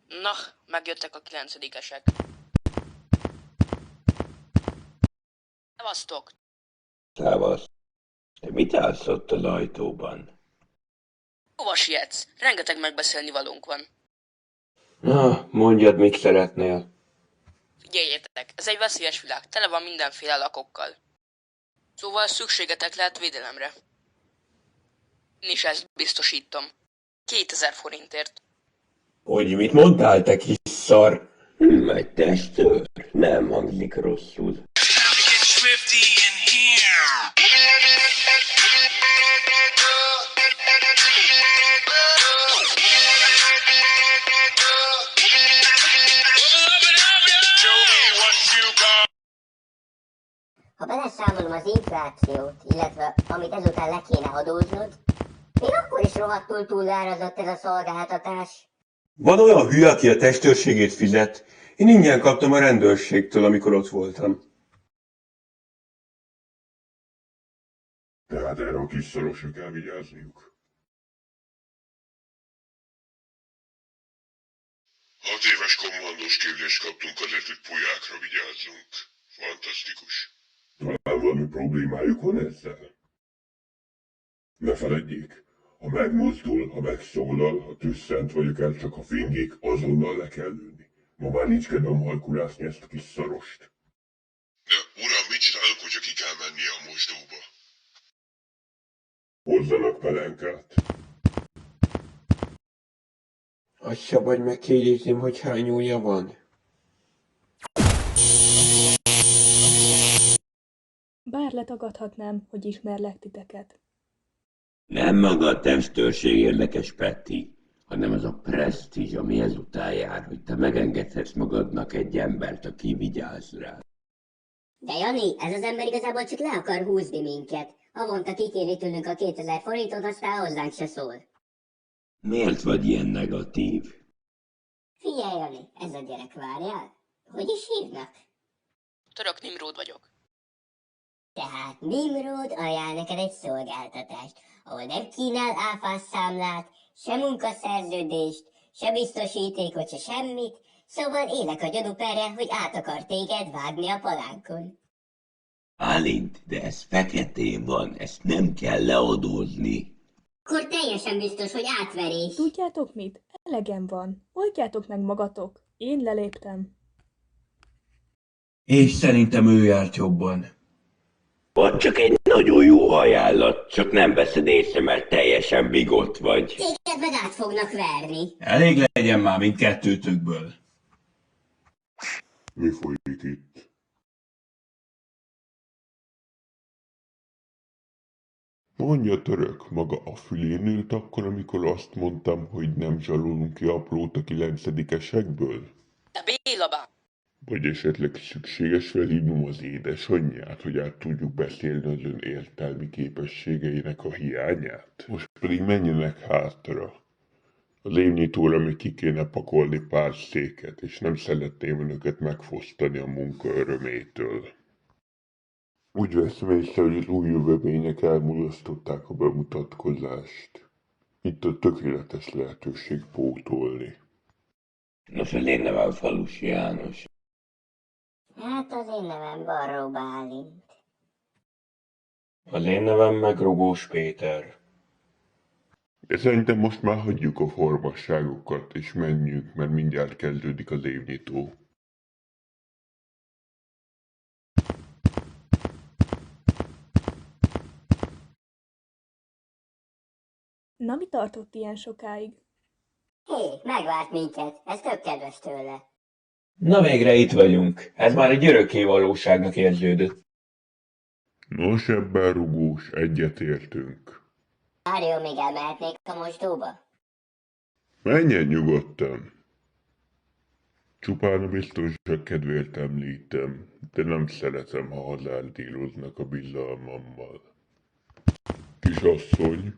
Na, megjöttek a 9-esek. Szevasztok! Szávasz, te mit állsz ott az ajtóban? Hova sietsz? Rengeteg megbeszélni valónk van. Na, mondjad, mit szeretnél. Figyeljetek, ez egy veszélyes világ, tele van mindenféle lakokkal. Szóval szükségetek lehet védelemre. Én is ezt biztosítom. 2000 forintért. Hogy mit mondtál, te kis szar? Egy testőr? Nem hangzik rosszul. Ha beleszámolom az inflációt, illetve amit ezután le kéne adóznod, még akkor is rohadtul túlárazott ez a szolgáltatás. Van olyan hülye, aki a testőrségét fizet. Én ingyen kaptam a rendőrségtől, amikor ott voltam. Tehát erre a kis szarosra kell vigyázniuk. 6 éves kommandós képzést kaptunk azért, hogy pulyákra vigyázzunk. Fantasztikus. Talán valami problémájuk van ezzel? Ne feledjék, ha megmozdul, ha megszólal, ha tüsszent vagy akár csak a fingik, azonnal le kell lőni. Ma már nincs kedvem halkurászni ezt a kis szarost. De uram, mit csinálok, hogyha ki kell mennie a mosdóba? Hozzanak pelenkát. Azt szabad megkérdeznem, hogy hány ujja van? Bár letagadhatnám, hogy ismerlek titeket. Nem maga a testőrség érdekes, Petty, hanem az a presztízs, ami ezután jár, hogy te megengedhetsz magadnak egy embert, aki vigyáz rá. De Jani, ez az ember igazából csak le akar húzni minket. Havonta kikéri tőlünk a 2000 forintot, aztán hozzánk se szól. Miért vagy ilyen negatív? Figyelj, Jani, ez a gyerek, várjál. Hogy is hívnak? Török Nimród vagyok. Tehát Nimród ajánl neked egy szolgáltatást, ahol nem kínál áfás számlát, se munkaszerződést, se biztosítékot, se semmit, szóval élek a gyanúperre, hogy át akar téged vágni a palánkon. Bálint, de ez feketén van, ezt nem kell leadózni. Akkor teljesen biztos, hogy átverés. Tudjátok mit? Elegem van. Oldjátok meg magatok. Én leléptem. És szerintem ő járt jobban. Vagy csak egy nagyon jó ajánlat, csak nem veszed észre, mert teljesen bigott vagy. Téged meg át fognak verni. Elég legyen már mindkettőtökből. Mi folyik itt? Mondja török, maga a fülén ült akkor, amikor azt mondtam, hogy nem zsarolunk ki aprót a 9-esekből? De Béla bá! Vagy esetleg szükséges felhívnom az édesanyját, hogy át tudjuk beszélni az ön értelmi képességeinek a hiányát? Most pedig menjenek hátra. Az évnyitóra még ki kéne pakolni pár széket, és nem szeretném önöket megfosztani a munka örömétől. Úgy veszem észre, hogy az új jövevények elmulasztották a bemutatkozást. Itt a tökéletes lehetőség pótolni. Nos, az én nevem Falusi János. Hát az én nevem Barró Bálint. Az én nevem meg Rugós Péter. De szerintem most már hagyjuk a formasságokat, és menjünk, mert mindjárt kezdődik az évnyitó. Na, mi tartott ilyen sokáig? Hé, megvárt minket, ez tök kedves tőle. Na végre itt vagyunk. Ez már egy örökké valóságnak érződött. Nos, ebben rugós, egyetértünk. Várjon, még elmehetnék a mosdóba? Menjen nyugodtan. Csupán a biztonság kedvéért említem, de nem szeretem, ha hazárdíroznak a bizalmammal. Kisasszony,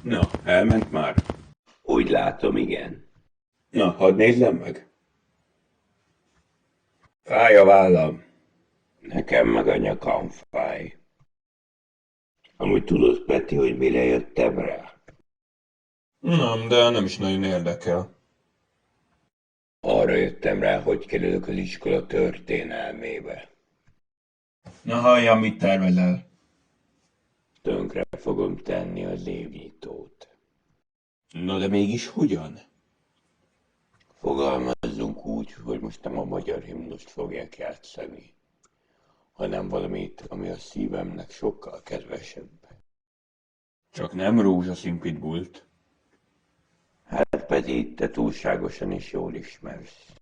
Na, elment már? Úgy látom, igen. Na, hadd nézzem meg. Fáj a vállam. Nekem meg a nyakam fáj. Amúgy tudod, Peti, hogy mire jöttem rá? Nem, de nem is nagyon érdekel. Arra jöttem rá, hogy kerülök az iskola történelmébe. Na halljam, mit tervezel? Tönkre fogom tenni az évnyitót. No, de mégis hogyan? Fogalmazzunk úgy, hogy most nem a magyar himnuszt fogják játszani, hanem valamit, ami a szívemnek sokkal kedvesebb. Csak nem rózsaszín pitbullt. Hát pedig te túlságosan is jól ismersz.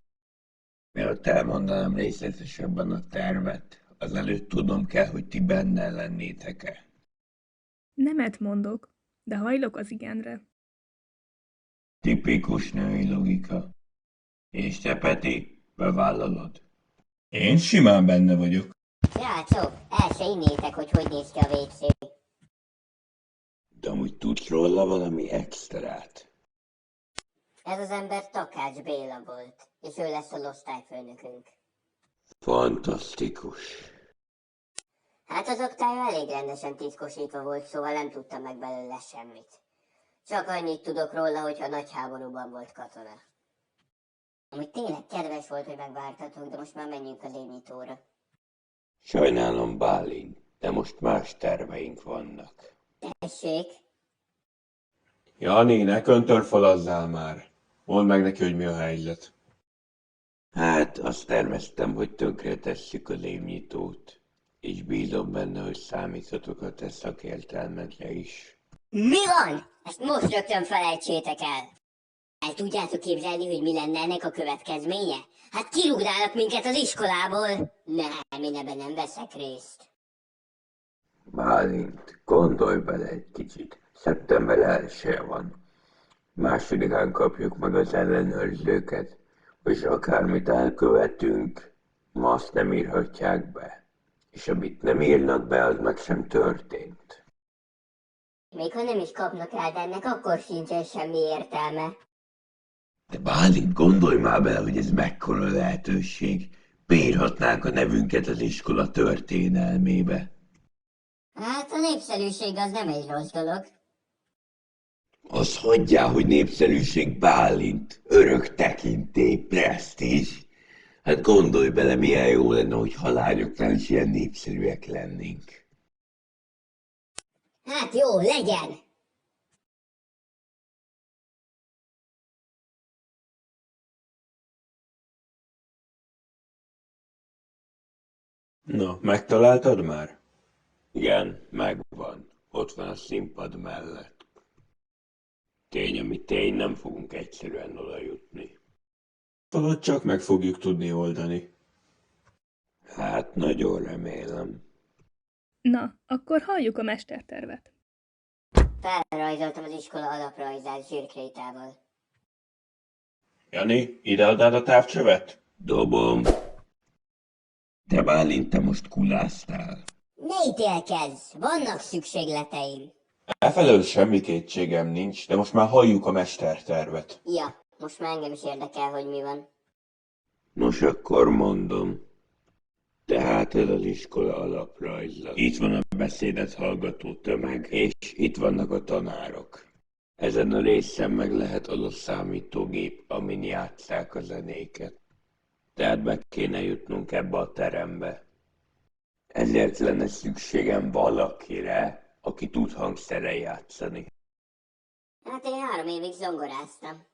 Mielőtt elmondanám részletesebben a tervet, azelőtt tudnom kell, hogy ti benne lennétek-e. Nemet mondok, de hajlok az igenre. Tipikus női logika. És te, Peti, bevállalod? Én simán benne vagyok. Srácok, el se innétek, hogy néz ki a WC. De amúgy tudsz róla valami extrát? Ez az ember Takács Béla volt, és ő lesz az osztályfőnökünk. Fantasztikus. Hát az oktálya elég rendesen titkosítva volt, szóval nem tudtam meg belőle semmit. Csak annyit tudok róla, hogy a nagy háborúban volt katona. Amúgy tényleg kedves volt, hogy megvártatok, de most már menjünk az évnyitóra. Sajnálom, Bálint, de most más terveink vannak. Tessék! Jani, ne köntörfalazzál már. Mondd meg neki, hogy mi a helyzet. Hát, azt terveztem, hogy tönkre tesszük az évnyitót, és bízom benne, hogy számíthatok a te szakértelmedre is. Mi van? Ezt most rögtön felejtsétek el! El tudjátok képzelni, hogy mi lenne ennek a következménye? Hát kirúgnának minket az iskolából! Nem, én ebben nem veszek részt. Bálint, gondolj bele egy kicsit. Szeptember 1-e van. Másodikán kapjuk meg az ellenőrzőket, és akármit elkövetünk, ma azt nem írhatják be. És amit nem írnak be, az meg sem történt. Még ha nem is kapnak el, de ennek akkor sincsen semmi értelme. De Bálint, gondolj már bele, hogy ez mekkora lehetőség. Beírhatnánk a nevünket az iskola történelmébe. Hát a népszerűség az nem egy rossz dolog. Az hagyjál, hogy népszerűség, Bálint, örök tekintély, presztízs. Hát gondolj bele, milyen jó lenne, hogy halányoknál is ilyen népszerűek lennénk. Hát jó, legyen! Na, megtaláltad már? Igen, megvan. Ott van a színpad mellett. Tény, ami tény, nem fogunk egyszerűen oda jutni. Valahogy csak meg fogjuk tudni oldani. Hát, nagyon remélem. Na, akkor halljuk a mestertervet. Felrajzoltam az iskola alaprajzát zsírkrétával. Jani, ide adnád a távcsövet? Dobom. Te, Bálint, te most kuláztál. Ne ítélkezz! Vannak szükségleteim. Efelől semmi kétségem nincs, de most már halljuk a mestertervet. Ja, most már engem is érdekel, hogy mi van. Nos, akkor mondom. Tehát ez az iskola alaprajza. Itt van a beszédet hallgató tömeg, és itt vannak a tanárok. Ezen a részen meg lehet az a számítógép, amin játsszák a zenéket. Tehát be kéne jutnunk ebbe a terembe. Ezért lenne szükségem valakire, aki tud hangszerrel játszani. Hát én 3 évig zongoráztam.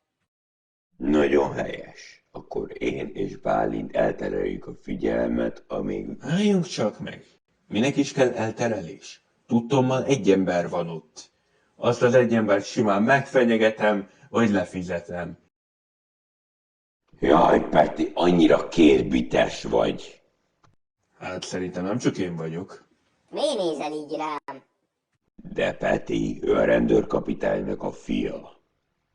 Nagyon helyes. Akkor én és Bálint eltereljük a figyelmet, amíg... Álljunk csak meg. Minek is kell elterelés? Tudtommal egy ember van ott. Azt az egy embert simán megfenyegetem, vagy lefizetem. Jaj, Peti, annyira kérbites vagy. Hát szerintem nem csak én vagyok. Miért nézel így rám? De Peti, ő a rendőrkapitánynak a fia.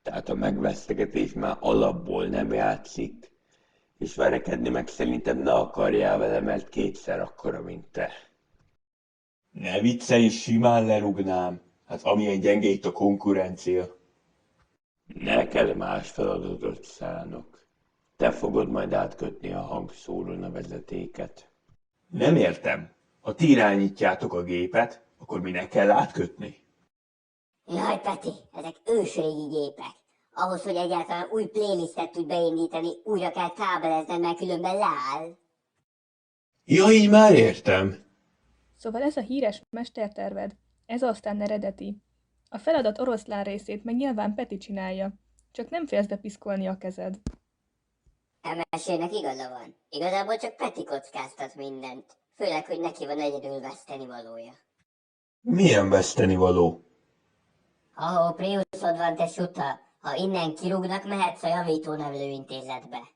Tehát a megvesztegetés már alapból nem játszik. És verekedni meg szerintem ne akarjál vele, mert 2-szer akkora, mint te. Ne viccelj, simán lerugnám. Hát amilyen gyenge itt a konkurencia. Neked más feladatot szánok. Te fogod majd átkötni a hangszórón a vezetéket. Nem értem. Ha ti irányítjátok a gépet, akkor minek kell átkötni? Jaj, Peti, ezek ősrégi gépek. Ahhoz, hogy egyáltalán új playlistet tudj beindítani, újra kell kábelezned, mert különben leáll. Ja, így már értem. Szóval ez a híres mesterterved, ez aztán eredeti. A feladat oroszlán részét meg nyilván Peti csinálja, csak nem félsz bepiszkolni a kezed. Emesének igaza van. Igazából csak Peti kockáztat mindent. Főleg, hogy neki van egyedül veszteni valója. Milyen vesztenivaló? Ahó, Priusod van, te suta. Ha innen kirúgnak, mehetsz a javítónevelőintézetbe.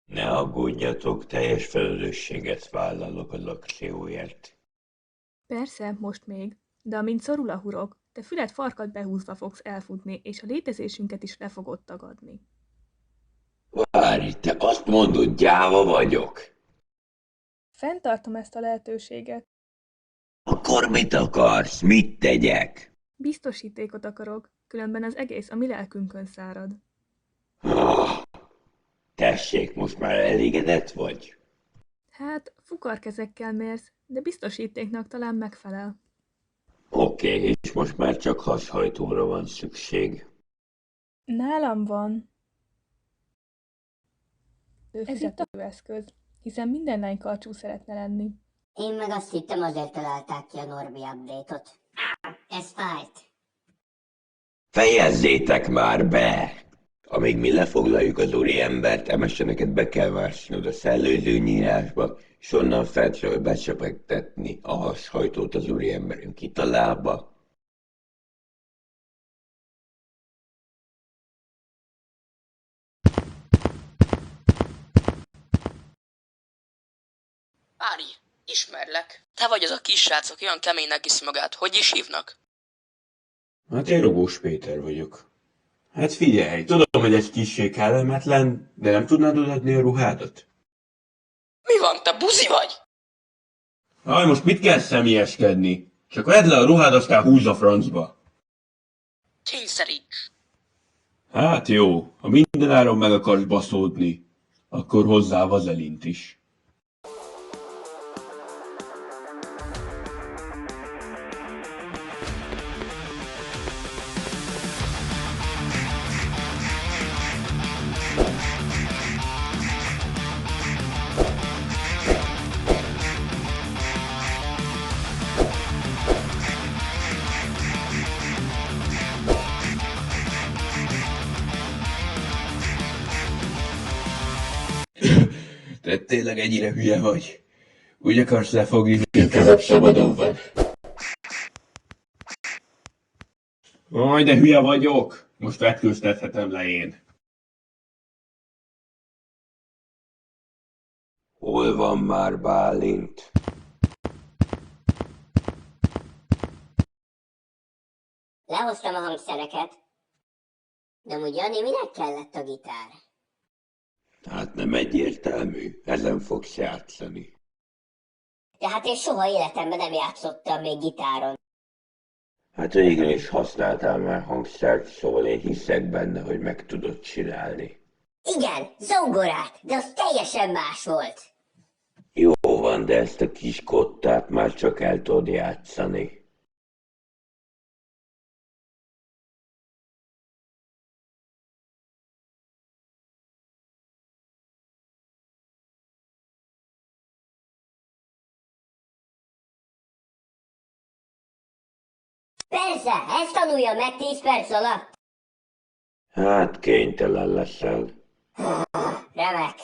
Ne aggódjatok, teljes felelősséget vállalok az akcióért. Persze, most még, de amint szorul a hurok, te fület farkat behúzva fogsz elfutni, és a létezésünket is le fogod tagadni. Várj, te azt mondod, gyáva vagyok? Fenntartom ezt a lehetőséget. Akkor mit akarsz? Mit tegyek? Biztosítékot akarok, különben az egész a mi lelkünkön szárad. Ah, tessék, most már elégedett vagy? Hát, fukarkezekkel mérsz, de biztosítéknak talán megfelel. Oké, és most már csak hashajtóra van szükség. Nálam van. Ez itt a eszköz, hiszen minden lány karcsú szeretne lenni. Én meg azt hittem, azért találták ki a Norbi update-ot. Ez fájt. Fejezzétek már be! Amíg mi lefoglaljuk az úriembert, emeseneket be kell vásnod a szellőző nyírásba, és onnan feltről becsepegtetni a hashajtót az úriemberünk kitalába. Ári, ismerlek. Te vagy az a kis srác, aki olyan keménynek hisz magát. Hogy is hívnak? Hát én Rogós Péter vagyok. Hát figyelj, tudom, hogy egy kissé kellemetlen, de nem tudnád odaadni a ruhádat? Mi van, te buzi vagy? Aj, most mit kell személyeskedni? Csak vedd le a ruhád, aztán húzz a francba. Kényszeríts. Hát jó, ha mindenáron meg akarsz baszódni, akkor hozzá vazelint is. Te tényleg ennyire hülye vagy? Úgy akarsz lefogni, legközelebb szabadon van. Aj, de hülye vagyok! Most vetkőztethetem le én. Hol van már Bálint? Lehoztam a hangszereket. De amúgy Jani, minek kellett a gitár? Hát nem egyértelmű, ezen fogsz játszani. De hát én soha életemben nem játszottam még gitáron. Hát végül is használtál már hangszert, szóval én hiszek benne, hogy meg tudod csinálni. Igen, zongorát, de az teljesen más volt. Jó van, de ezt a kis kottát már csak el tudod játszani. Persze, ezt tanulja meg 10 perc alatt. Hát kénytelen leszel. Remek.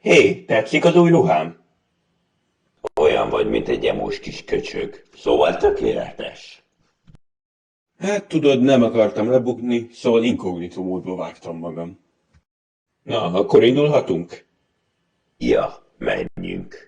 Hé, tetszik az új ruhám? Olyan vagy, mint egy emos kis köcsög. Szóval tökéletes. Hát tudod, nem akartam lebukni, szóval inkognitó módba vágtam magam. Na, akkor indulhatunk? Ja, menjünk.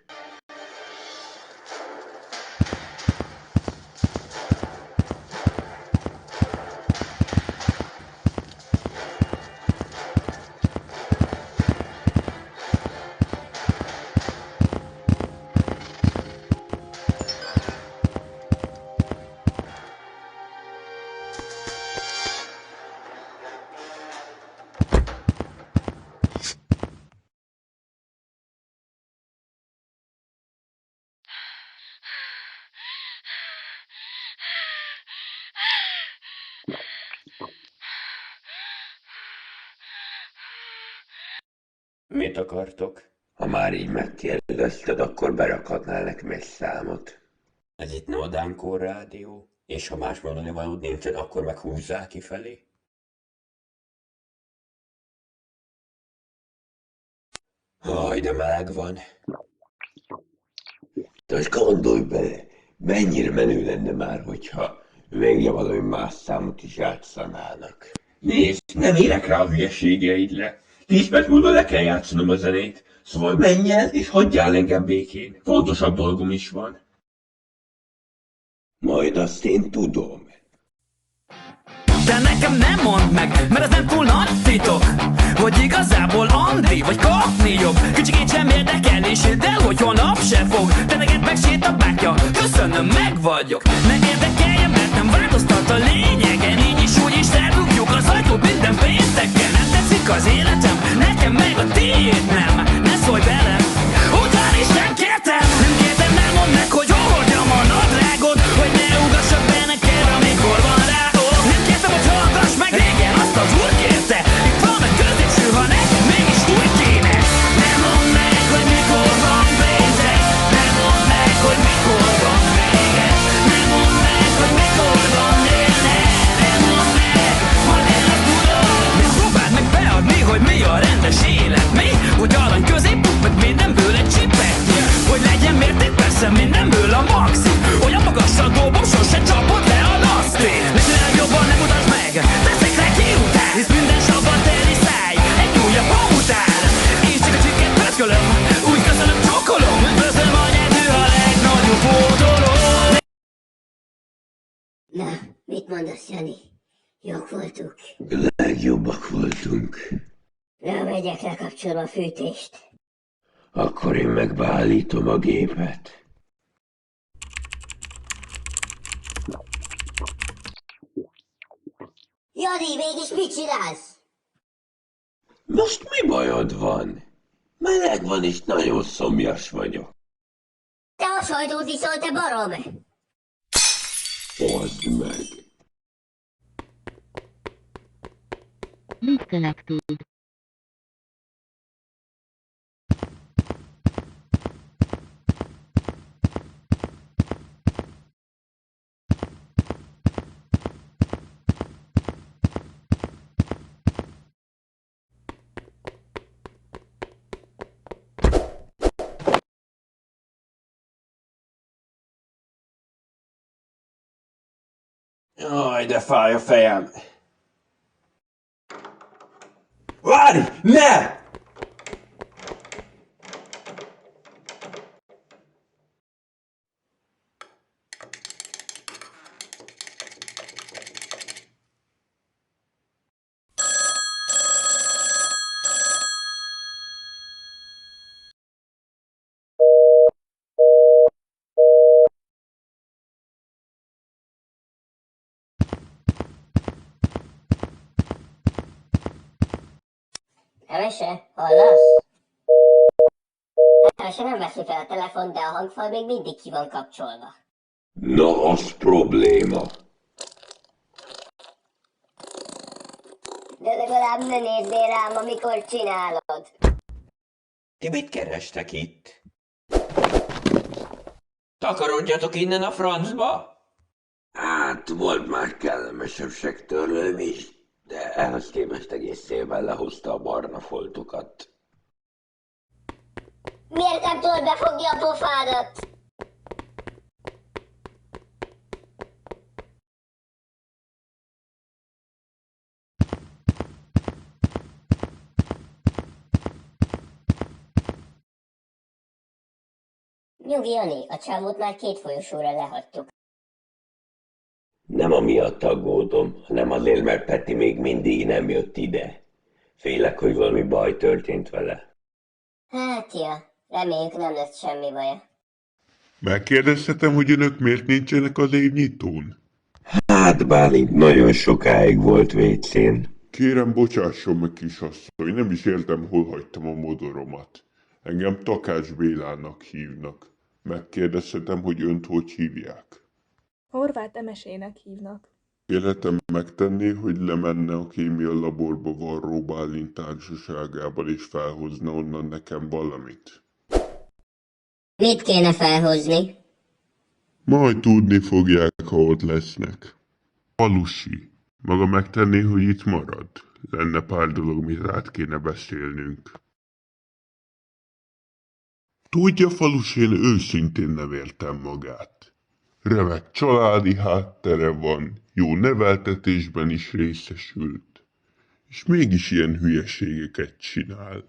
Mit akartok? Ha már így megkérdezted, akkor berakhatnál nekem egy számot. Ez itt no Dánkó rádió, és ha más mondani valód nincsen, akkor meg húzzál kifelé. Haj, de meleg van. De most gondolj bele, mennyire menő lenne már, hogyha végre valami más számot is játszanának. Nézd, nem érek rá a hülyeségeidre. 10 perc múlva le kell játszanom a zenét. Szóval menj el, és hagyjál engem békén. Fontosabb dolgom is van. Majd azt én tudom. De nekem nem mondd meg, mert ez nem túl nagy titok. Hogy igazából Andi, vagy kapni jobb. Kicsikét sem érdekel, és hidd el, hogy holnap se fog. De neked meg sét a bátyja, köszönöm, meg vagyok. Ne érdekeljen, mert nem változtat a lényegen. Így is úgy is elrúgjuk az ajtót minden pénteken. Nem tetszik az életem, nekem meg a tiéd nem. Ne szólj belem, után is nem kértem. Nem kértem, nem mondd meg, hogy hordjam a nadrágot. Hogy ne ugassak be neked, amikor van rá. Nem kértem, hogy hallgass meg régen, azt az úr kérte. Itt van a középső, ha nekem mégis úgy kéne. Nem mondd meg, hogy mikor van péntek. Nem mondd meg, hogy mikor van vége. Nem mondd meg, hogy mikor van déne. Nem mondd meg, majd én azt tudom. Nem próbáld meg beadni, hogy mi a rendes élet. Mi? Hogy arany középút, meg mindenből egy csipetnyi. Hogy legyen mérték, persze mindenből a maxi. Olyan magasra dobom, sose csapod le a laszti. Legyen jobban nem mutasd meg, teszek rá kiután. Hisz minden sabban teli száj, egy újabb hó után. És csak a csikket pöckölöm, úgy köszönöm, csókolom. Üdvözlöm a nyerő, a legnagyobb pótoló. Na, mit mondasz, Jani? Jók voltunk. Legjobbak voltunk. Lemegyek, lekapcsolom a fűtést. Akkor én megbeállítom a gépet. Jani, mégis mit csinálsz? Most mi bajod van? Meleg van és nagyon szomjas vagyok. Te a sajtót iszol, te barom! Oszd meg. Disconnected. Jaj, de fáj a fejem. Várj! Ne! Emese, hallasz? Emese nem veszi fel a telefon, de a hangfal még mindig ki van kapcsolva. Na, az probléma. De legalább ne nézzél rám, amikor csinálod. Ti mit kerestek itt? Takarodjatok innen a francba! Hát, volt már kellemesebb segtörlőm is, de ehhez képest egészében lehozta a barna foltokat. Miért nem tudod befogni a pofádat? Nyugi, Jani, a csávót már 2 folyosóra lehagytuk. Nem amiatt aggódom, hanem azért, mert Peti még mindig nem jött ide. Félek, hogy valami baj történt vele. Hát ja, reméljük nem lesz semmi baja. Megkérdezhetem, hogy önök miért nincsenek az évnyitón? Hát Bálint nagyon sokáig volt vécén. Kérem, bocsásson meg, kisasszony, nem is értem, hol hagytam a modoromat. Engem Takács Bélának hívnak. Megkérdezhetem, hogy önt hogy hívják? Horváth Emesének hívnak. Életem megtenné, hogy lemenne a kémia laborba Varró Bálint társaságában és felhozna onnan nekem valamit. Mit kéne felhozni? Majd tudni fogják, ha ott lesznek. Falusi, maga megtenné, hogy itt marad? Lenne pár dolog, mit át kéne beszélnünk. Tudja, Falusi, én őszintén nem értem magát. Remek családi háttere van, jó neveltetésben is részesült, és mégis ilyen hülyeségeket csinál.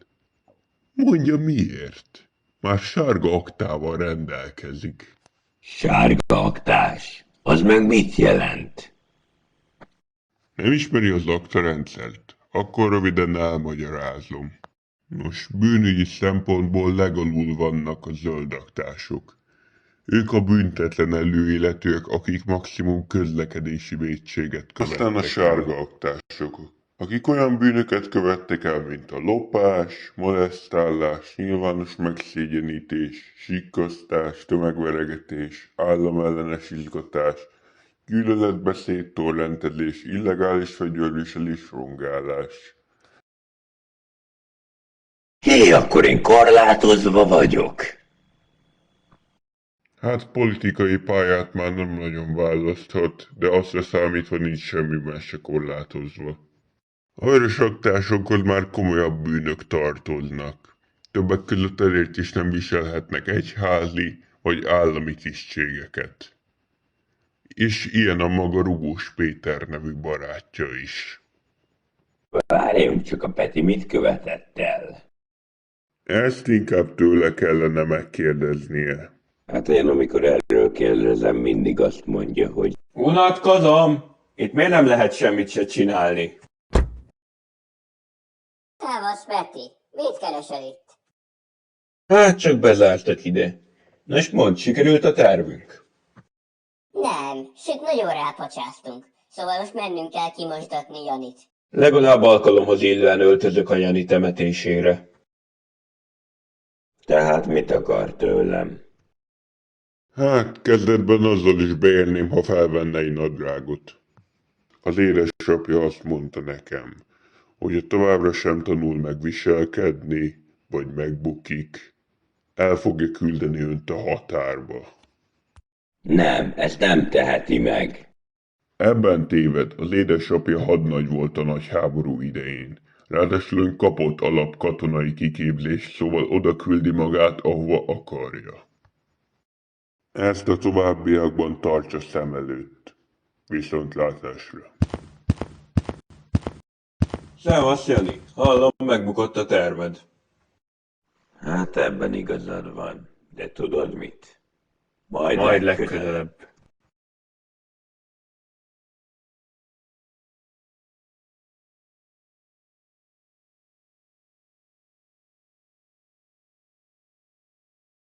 Mondja miért? Már sárga aktával rendelkezik. Sárga aktás? Az meg mit jelent? Nem ismeri az aktarendszert? Akkor röviden elmagyarázom. Nos, bűnügyi szempontból legalul vannak a zöld aktások. Ők a büntetlen előéletűek, akik maximum közlekedési vétséget követtek. Aztán a sárga aktások, akik olyan bűnöket követtek el, mint a lopás, molesztálás, nyilvános megszégyenítés, sikkasztás, tömegveregetés, államellenes izgatás, gyűlöletbeszéd, torrentezés, illegális fegyverviselés, rongálás. Hé, akkor én korlátozva vagyok. Hát politikai pályát már nem nagyon választhat, de azt számítva nincs semmiben se korlátozva. A vörös aktásokhoz már komolyabb bűnök tartoznak. Többek között ezért is nem viselhetnek egyházi vagy állami tisztségeket. És ilyen a maga Rugós Péter nevű barátja is. Várjunk csak, a Peti mit követett el? Ezt inkább tőle kellene megkérdeznie. Hát én amikor erről kérdezem, mindig azt mondja, hogy Unatkozom! Itt miért nem lehet semmit se csinálni? Szevasz, Peti. Mit keresel itt? Hát csak bezártak ide. Na és mondd, sikerült a tervünk? Nem, sőt nagyon rápacsáztunk. Szóval most mennünk kell kimosdatni Janit. Legalább alkalomhoz illően öltözök a Jani temetésére. tehát mit akar tőlem? Hát, kezdetben azzal is beérném, ha felvenne egy nadrágot. Az édesapja azt mondta nekem, hogy ha továbbra sem tanul megviselkedni, vagy megbukik, el fogja küldeni önt a határba. Nem, ezt nem teheti meg. Ebben téved, az édesapja hadnagy volt a nagy háború idején. Ráadásul ön kapott alapkatonai kiképzést, szóval oda küldi magát, ahova akarja. Ezt a továbbiakban tartsa szem előtt. Viszontlátásra. Szevasz, Jani. Hallom, megbukott a terved. Hát ebben igazad van, de tudod mit? Majd Majd legközelebb.